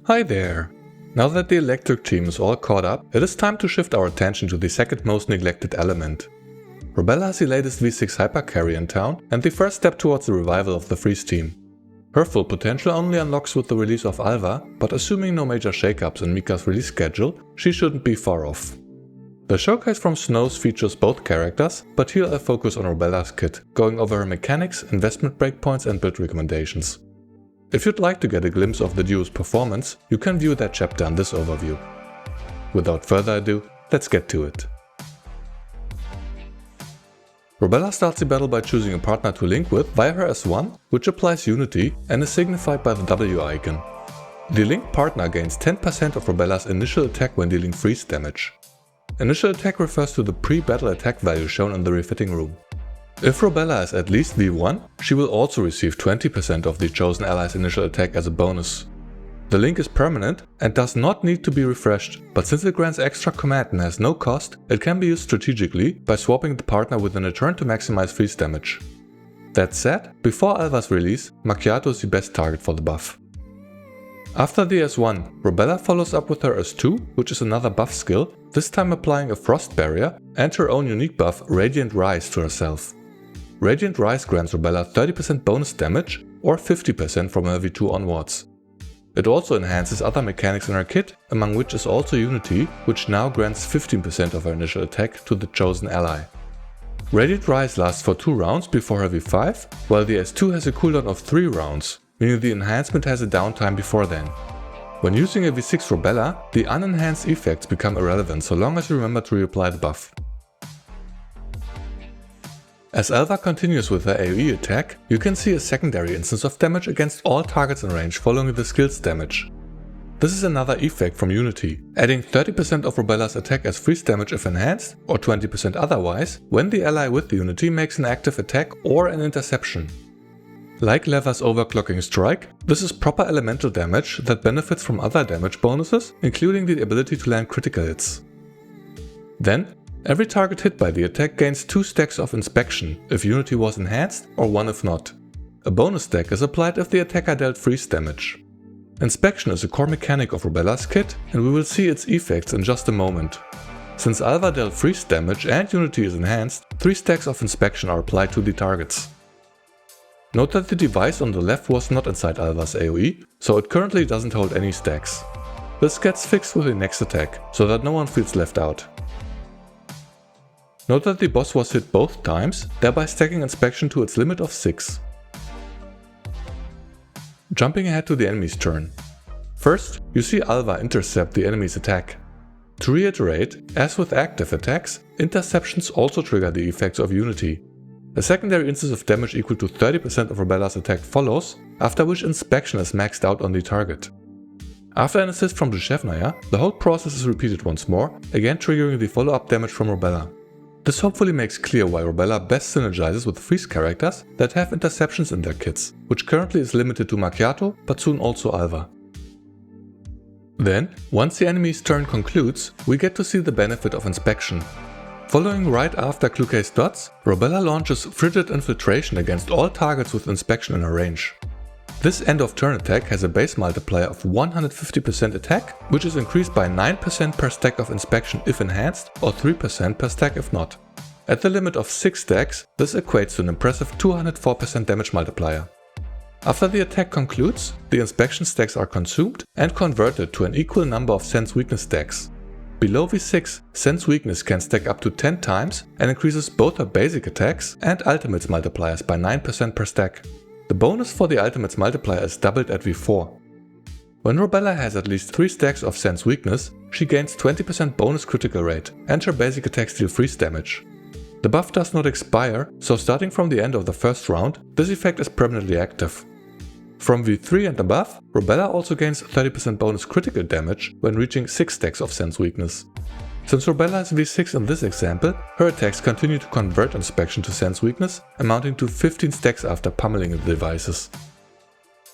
Hi there! Now that the electric team is all caught up, it is time to shift our attention to the second most neglected element. Robella is the latest V6 hypercarry in town and the first step towards the revival of the Freeze team. Her full potential only unlocks with the release of Alva, but assuming no major shakeups in Mika's release schedule, she shouldn't be far off. The showcase from Snows features both characters, but here I'll focus on Robella's kit, going over her mechanics, investment breakpoints and build recommendations. If you'd like to get a glimpse of the duo's performance, you can view that chapter in this overview. Without further ado, let's get to it. Robella starts the battle by choosing a partner to link with via her S1, which applies Unity and is signified by the W icon. The linked partner gains 10% of Robella's initial attack when dealing freeze damage. Initial attack refers to the pre-battle attack value shown in the refitting room. If Robella is at least V1, she will also receive 20% of the chosen ally's initial attack as a bonus. The link is permanent and does not need to be refreshed, but since it grants extra command and has no cost, it can be used strategically by swapping the partner within a turn to maximize freeze damage. That said, before Alva's release, Macchiato is the best target for the buff. After the S1, Robella follows up with her S2, which is another buff skill, this time applying a frost barrier and her own unique buff Radiant Rise to herself. Radiant Rise grants Robella 30% bonus damage or 50% from her V2 onwards. It also enhances other mechanics in her kit, among which is also Unity, which now grants 15% of her initial attack to the chosen ally. Radiant Rise lasts for 2 rounds before her V5, while the S2 has a cooldown of 3 rounds, meaning the enhancement has a downtime before then. When using a V6 Robella, the unenhanced effects become irrelevant so long as you remember to reapply the buff. As Alva continues with her AoE attack, you can see a secondary instance of damage against all targets in range following the skill's damage. This is another effect from Unity, adding 30% of Robella's attack as freeze damage if enhanced, or 20% otherwise, when the ally with the Unity makes an active attack or an interception. Like Leather's overclocking strike, this is proper elemental damage that benefits from other damage bonuses, including the ability to land critical hits. Then, every target hit by the attack gains 2 stacks of inspection if Unity was enhanced or 1 if not. A bonus stack is applied if the attacker dealt freeze damage. Inspection is a core mechanic of Robella's kit and we will see its effects in just a moment. Since Alva dealt freeze damage and Unity is enhanced, 3 stacks of inspection are applied to the targets. Note that the device on the left was not inside Alva's AoE, so it currently doesn't hold any stacks. This gets fixed with the next attack, so that no one feels left out. Note that the boss was hit both times, thereby stacking inspection to its limit of 6. Jumping ahead to the enemy's turn. First, you see Alva intercept the enemy's attack. To reiterate, as with active attacks, interceptions also trigger the effects of Unity. A secondary instance of damage equal to 30% of Robella's attack follows, after which inspection is maxed out on the target. After an assist from Dushevnaya, the whole process is repeated once more, again triggering the follow-up damage from Robella. This hopefully makes clear why Robella best synergizes with freeze characters that have interceptions in their kits, which currently is limited to Macchiato, but soon also Alva. Then, once the enemy's turn concludes, we get to see the benefit of inspection. Following right after Cluquet's dots, Robella launches Frigid Infiltration against all targets with inspection in her range. This end of turn attack has a base multiplier of 150% attack, which is increased by 9% per stack of inspection if enhanced, or 3% per stack if not. At the limit of 6 stacks, this equates to an impressive 204% damage multiplier. After the attack concludes, the inspection stacks are consumed and converted to an equal number of Sense Weakness stacks. Below V6, Sense Weakness can stack up to 10 times and increases both her basic attacks and ultimates multipliers by 9% per stack. The bonus for the ultimates multiplier is doubled at V4. When Robella has at least 3 stacks of Sense Weakness, she gains 20% bonus critical rate and her basic attacks deal freeze damage. The buff does not expire, so starting from the end of the first round, this effect is permanently active. From V3 and above, Robella also gains 30% bonus critical damage when reaching 6 stacks of Sense Weakness. Since Robella is V6 in this example, her attacks continue to convert inspection to Sense Weakness, amounting to 15 stacks after pummeling the devices.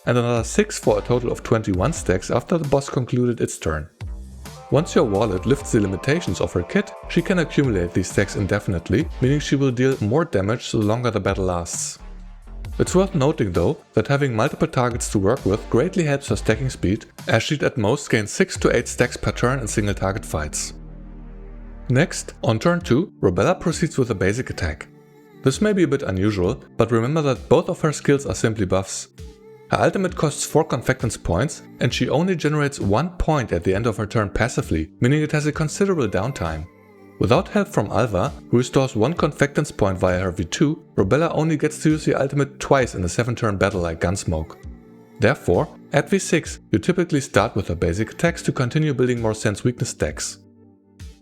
And another 6 for a total of 21 stacks after the boss concluded its turn. Once your wallet lifts the limitations of her kit, she can accumulate these stacks indefinitely, meaning she will deal more damage the longer the battle lasts. It's worth noting though that having multiple targets to work with greatly helps her stacking speed, as she'd at most gain 6 to 8 stacks per turn in single target fights. Next, on turn 2, Robella proceeds with a basic attack. This may be a bit unusual, but remember that both of her skills are simply buffs. Her ultimate costs 4 confectance points, and she only generates 1 point at the end of her turn passively, meaning it has a considerable downtime. Without help from Alva, who restores 1 confectance point via her V2, Robella only gets to use the ultimate twice in a 7-turn battle like Gunsmoke. Therefore, at V6, you typically start with her basic attacks to continue building more sense weakness stacks.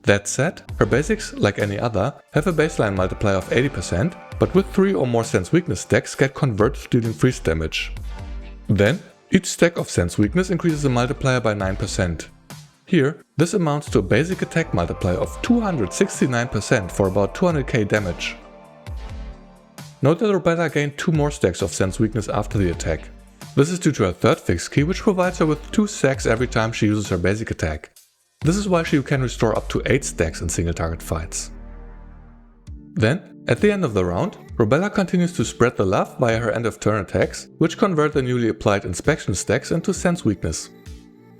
That said, her basics, like any other, have a baseline multiplier of 80%, but with 3 or more sense weakness stacks get converted dealing freeze damage. Then, each stack of sense weakness increases the multiplier by 9%. Here, this amounts to a basic attack multiplier of 269% for about 200k damage. Note that Robella gained 2 more stacks of sense weakness after the attack. This is due to her third fixed key, which provides her with 2 stacks every time she uses her basic attack. This is why she can restore up to 8 stacks in single target fights. Then, at the end of the round, Robella continues to spread the love via her end of turn attacks, which convert the newly applied inspection stacks into sense weakness.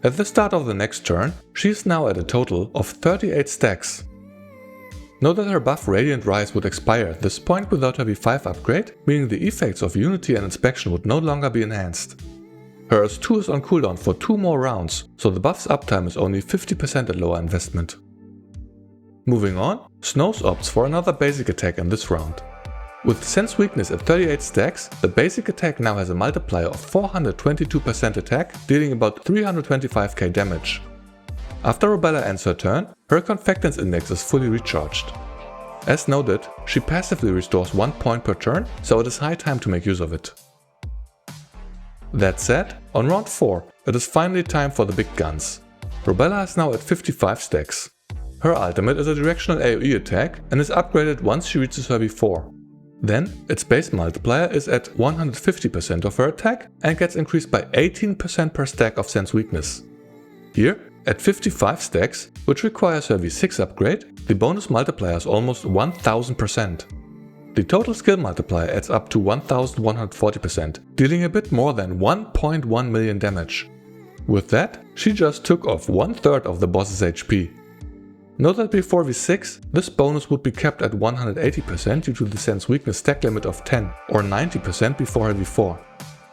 At the start of the next turn, she is now at a total of 38 stacks. Note that her buff Radiant Rise would expire at this point without her V5 upgrade, meaning the effects of Unity and Inspection would no longer be enhanced. Her S2 is on cooldown for 2 more rounds, so the buff's uptime is only 50% at lower investment. Moving on, Snows opts for another basic attack in this round. With sense weakness at 38 stacks, the basic attack now has a multiplier of 422% attack, dealing about 325k damage. After Robella ends her turn, her confectance index is fully recharged. As noted, she passively restores 1 point per turn, so it is high time to make use of it. That said, on round 4, it is finally time for the big guns. Robella is now at 55 stacks. Her ultimate is a directional AoE attack and is upgraded once she reaches her V4. Then, its base multiplier is at 150% of her attack and gets increased by 18% per stack of sense weakness. Here, at 55 stacks, which requires her V6 upgrade, the bonus multiplier is almost 1000%. The total skill multiplier adds up to 1140%, dealing a bit more than 1.1 million damage. With that, she just took off 1/3 of the boss's HP. Note that before V6, this bonus would be kept at 180% due to the sense weakness stack limit of 10 or 90% before her V4.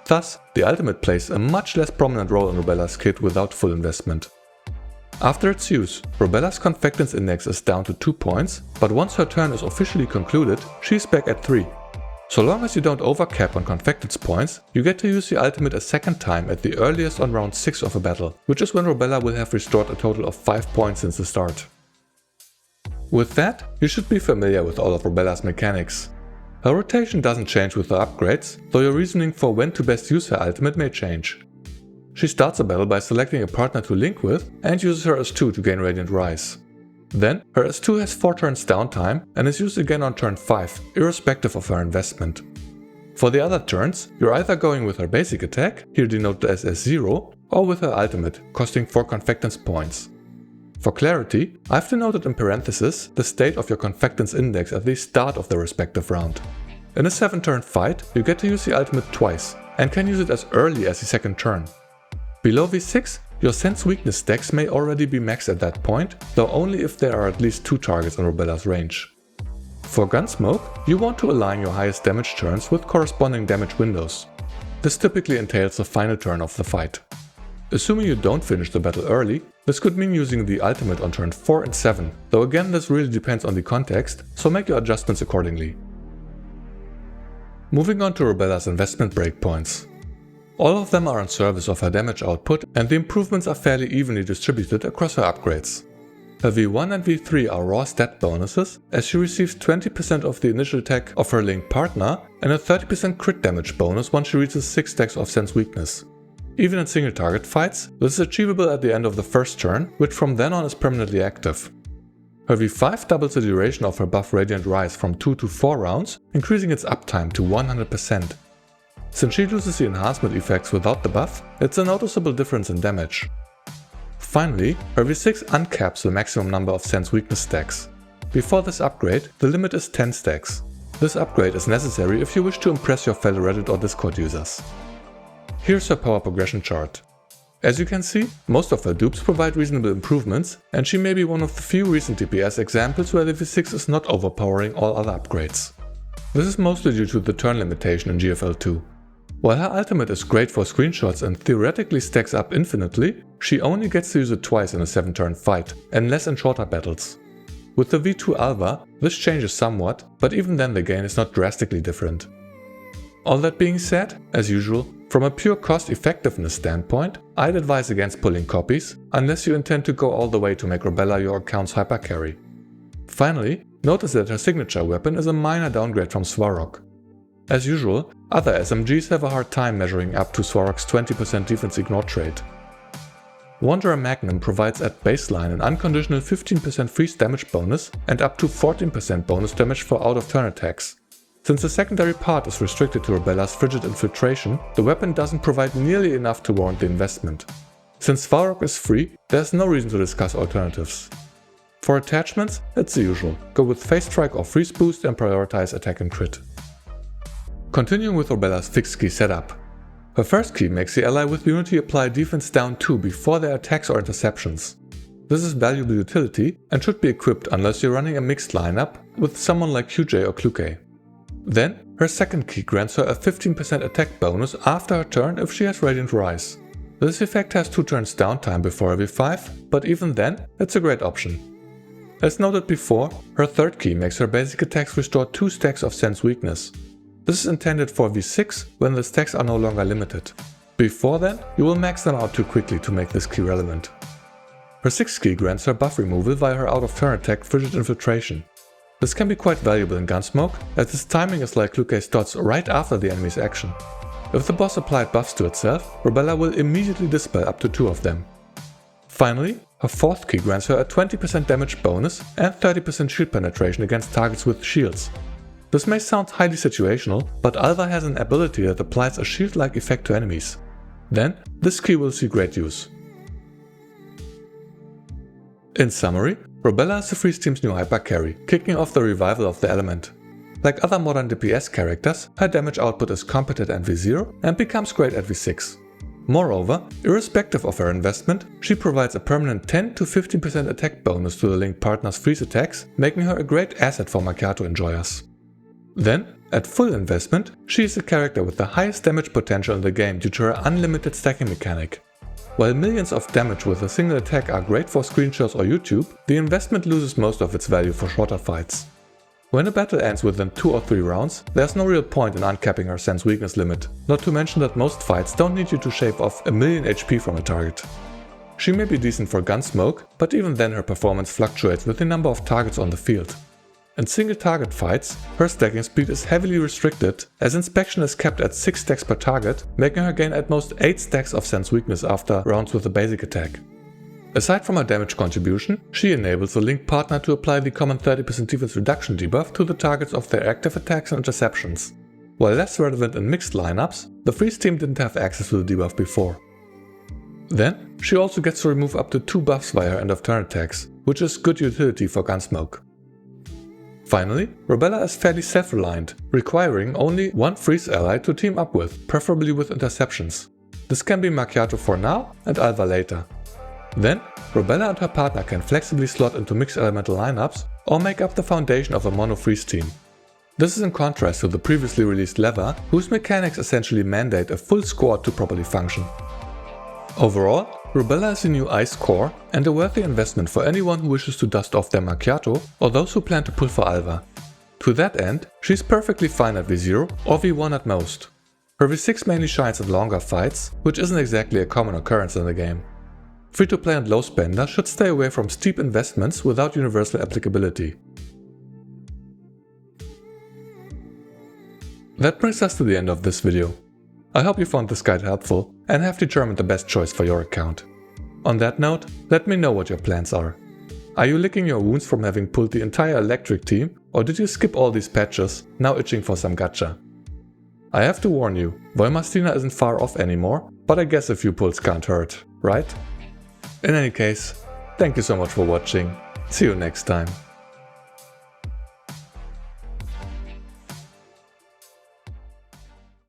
Thus, the ultimate plays a much less prominent role in Robella's kit without full investment. After its use, Robella's confectance index is down to 2 points, but once her turn is officially concluded, she's back at 3. So long as you don't overcap on confectance points, you get to use the ultimate a second time at the earliest on round 6 of a battle, which is when Robella will have restored a total of 5 points since the start. With that, you should be familiar with all of Robella's mechanics. Her rotation doesn't change with her upgrades, though your reasoning for when to best use her ultimate may change. She starts a battle by selecting a partner to link with and uses her S2 to gain Radiant Rise. Then, her S2 has 4 turns downtime and is used again on turn 5, irrespective of her investment. For the other turns, you're either going with her basic attack, here denoted as S0, or with her ultimate, costing 4 confectance points. For clarity, I've denoted in parentheses the state of your confectance index at the start of the respective round. In a 7-turn fight, you get to use the ultimate twice, and can use it as early as the second turn. Below V6, your sense weakness stacks may already be maxed at that point, though only if there are at least 2 targets in Robella's range. For Gunsmoke, you want to align your highest damage turns with corresponding damage windows. This typically entails the final turn of the fight. Assuming you don't finish the battle early, this could mean using the ultimate on turn 4 and 7, though again this really depends on the context, so make your adjustments accordingly. Moving on to Robella's investment breakpoints. All of them are in service of her damage output, and the improvements are fairly evenly distributed across her upgrades. Her V1 and V3 are raw stat bonuses, as she receives 20% of the initial attack of her linked partner and a 30% crit damage bonus once she reaches 6 stacks of sense weakness. Even in single target fights, this is achievable at the end of the first turn, which from then on is permanently active. Her V5 doubles the duration of her buff Radiant Rise from 2 to 4 rounds, increasing its uptime to 100%. Since she loses the enhancement effects without the buff, it's a noticeable difference in damage. Finally, her V6 uncaps the maximum number of sense weakness stacks. Before this upgrade, the limit is 10 stacks. This upgrade is necessary if you wish to impress your fellow Reddit or Discord users. Here's her power progression chart. As you can see, most of her dupes provide reasonable improvements, and she may be one of the few recent DPS examples where the V6 is not overpowering all other upgrades. This is mostly due to the turn limitation in GFL2. While her ultimate is great for screenshots and theoretically stacks up infinitely, she only gets to use it twice in a 7-turn fight, and less in shorter battles. With the V2 Alva, this changes somewhat, but even then the gain is not drastically different. All that being said, as usual, from a pure cost-effectiveness standpoint, I'd advise against pulling copies, unless you intend to go all the way to make Robella your account's hypercarry. Finally, notice that her signature weapon is a minor downgrade from Svarog. As usual, other SMGs have a hard time measuring up to Svarog's 20% defense ignore trait. Wanderer Magnum provides at baseline an unconditional 15% freeze damage bonus and up to 14% bonus damage for out-of-turn attacks. Since the secondary part is restricted to Robella's frigid infiltration, the weapon doesn't provide nearly enough to warrant the investment. Since Svarog is free, there's no reason to discuss alternatives. For attachments, it's the usual, go with Phase Strike or Freeze Boost and prioritize attack and crit. Continuing with Robella's fixed key setup. Her first key makes the ally with Unity apply defense down 2 before their attacks or interceptions. This is valuable utility and should be equipped unless you're running a mixed lineup with someone like QJ or Kluke. Then, her second key grants her a 15% attack bonus after her turn if she has Radiant Rise. This effect has 2 turns downtime before every 5, but even then, it's a great option. As noted before, her third key makes her basic attacks restore 2 stacks of Sense Weakness. This is intended for V6 when the stacks are no longer limited. Before then, you will max them out too quickly to make this key relevant. Her sixth key grants her buff removal via her out-of-turn attack Frigid Infiltration. This can be quite valuable in Gunsmoke, as its timing is like Kluke's dots right after the enemy's action. If the boss applied buffs to itself, Robella will immediately dispel up to 2 of them. Finally, her fourth key grants her a 20% damage bonus and 30% shield penetration against targets with shields. This may sound highly situational, but Alva has an ability that applies a shield-like effect to enemies. Then, this key will see great use. In summary, Robella is the Freeze team's new hyper carry, kicking off the revival of the element. Like other modern DPS characters, her damage output is competent at V0 and becomes great at V6. Moreover, irrespective of her investment, she provides a permanent 10 to 15% attack bonus to the linked partner's freeze attacks, making her a great asset for Macchiato enjoyers. Then, at full investment, she is the character with the highest damage potential in the game due to her unlimited stacking mechanic. While millions of damage with a single attack are great for screenshots or YouTube, the investment loses most of its value for shorter fights. When a battle ends within 2 or 3 rounds, there's no real point in uncapping her sense weakness limit, not to mention that most fights don't need you to shave off 1,000,000 HP from a target. She may be decent for Gunsmoke, but even then her performance fluctuates with the number of targets on the field. In single target fights, her stacking speed is heavily restricted, as inspection is kept at 6 stacks per target, making her gain at most 8 stacks of sense weakness after rounds with a basic attack. Aside from her damage contribution, she enables the linked partner to apply the common 30% defense reduction debuff to the targets of their active attacks and interceptions. While less relevant in mixed lineups, the Freeze team didn't have access to the debuff before. Then, she also gets to remove up to 2 buffs via her end of turn attacks, which is good utility for Gunsmoke. Finally, Robella is fairly self-reliant, requiring only one freeze ally to team up with, preferably with interceptions. This can be Macchiato for now and Alva later. Then, Robella and her partner can flexibly slot into mixed elemental lineups or make up the foundation of a mono freeze team. This is in contrast to the previously released Lever, whose mechanics essentially mandate a full squad to properly function. Overall, Robella is a new ice core and a worthy investment for anyone who wishes to dust off their Macchiato or those who plan to pull for Alva. To that end, she's perfectly fine at V0 or V1 at most. Her V6 mainly shines in longer fights, which isn't exactly a common occurrence in the game. Free-to-play and low spenders should stay away from steep investments without universal applicability. That brings us to the end of this video. I hope you found this guide helpful and have determined the best choice for your account. On that note, let me know what your plans are. Are you licking your wounds from having pulled the entire electric team, or did you skip all these patches, now itching for some gacha? I have to warn you, Vollmastina isn't far off anymore, but I guess a few pulls can't hurt, right? In any case, thank you so much for watching. See you next time.